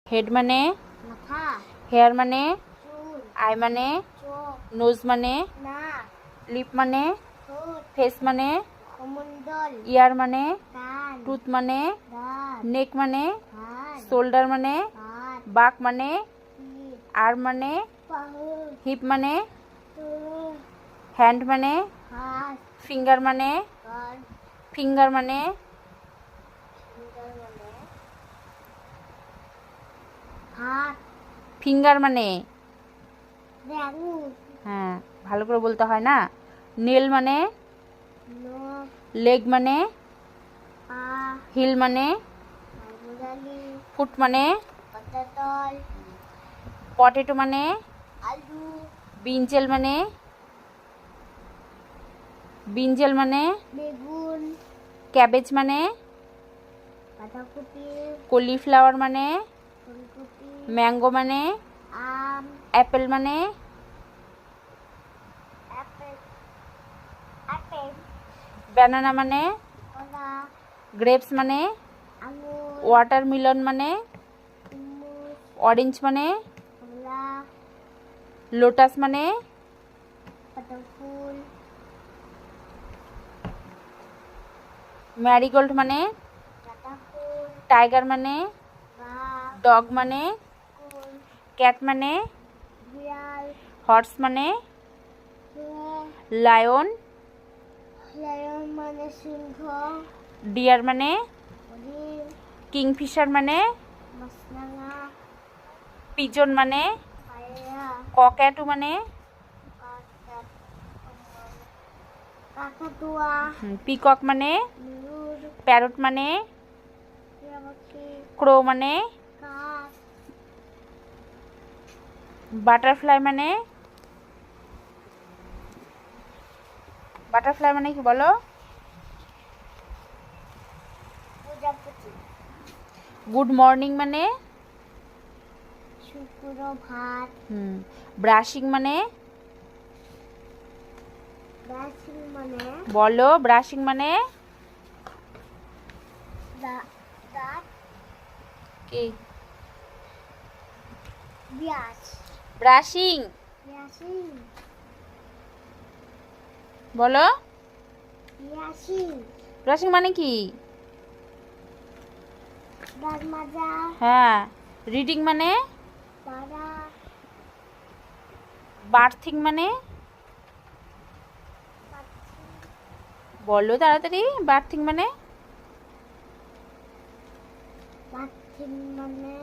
Head মানে মাথা, hair মানে চুল, আই মানে চোখ, নোজ মানে নাক, লিপ মানে ঠোঁট, ফেস মানে কমণ্ডল, ইয়ার মানে কান, টুথ মানে দাঁত, নেক মানে হাত, শোল্ডার মানে হাত, বাক মানে পিঠ, আর্ম মানে বাহু, হিপ মানে চোখ, হ্যান্ড মানে হাত, ফিঙ্গার মানে কান, ফিঙ্গার মানে ফিঙ্গার মানে হাত, ফিঙ্গার মানে আঙুল, হ্যাঁ ভালো করে বলতে হয় না। নেল মানে নখ, লেগ মানে পা, হিল মানে মাঝালি, ফুট মানে পাতাতল, পটেটো মানে আলু, ব্রিঞ্জেল মানে ব্রিঞ্জেল মানে বেগুন, ক্যাবেজ মানে বাঁধাকপি, কলিফ্লাওয়ার মানে ফুলকপি, ম্যাঙ্গো মানে আম, অ্যাপেল মানে অ্যাপেল, আপেল, ব্যানানা মানে কলা, গ্রেপস মানে আঙুর, ওয়াটারমেলন মানে তরমুজ, অরেঞ্জ মানে কমলা, লোটাস মানে পদ্মফুল, ম্যারিগোল্ড মানে গাঁদা ফুল, টাইগার মানে বাঘ, ডগ মানে কুল, ক্যাট মানে বিড়াল, হর্স মানে সিংহ, লায়ন লায়ন মানে সিংহ, ডিয়ার মানে হরিণ, কিংফিশার মানে মাছরাঙা, পিজন মানে পায়রা, কক্যাটু মানে কাকাতুয়া, পিকক মানে ময়ূর, প্যারট মানে টিয়া পাখি, ক্রো মানে কাক, বাটারফ্লাই মানে বাটারফ্লাই মানে কি বলো? প্রজাপতি, গুড মর্নিং মানে শুক্রভাত, ব্রাশিং মানে ব্রাশিং মানে বলো ব্রাশিং মানে দাঁত, কি ব্রাশ, ব্রাশিং ব্রাশিং, বলো ব্রাশিং, ব্রাশিং মানে কি? দাঁত মাজা, হ্যাঁ রিডিং মানে পড়া, বার্থিং মানে বলো তাড়াতাড়ি বার্থিং মানে বাথিং মানে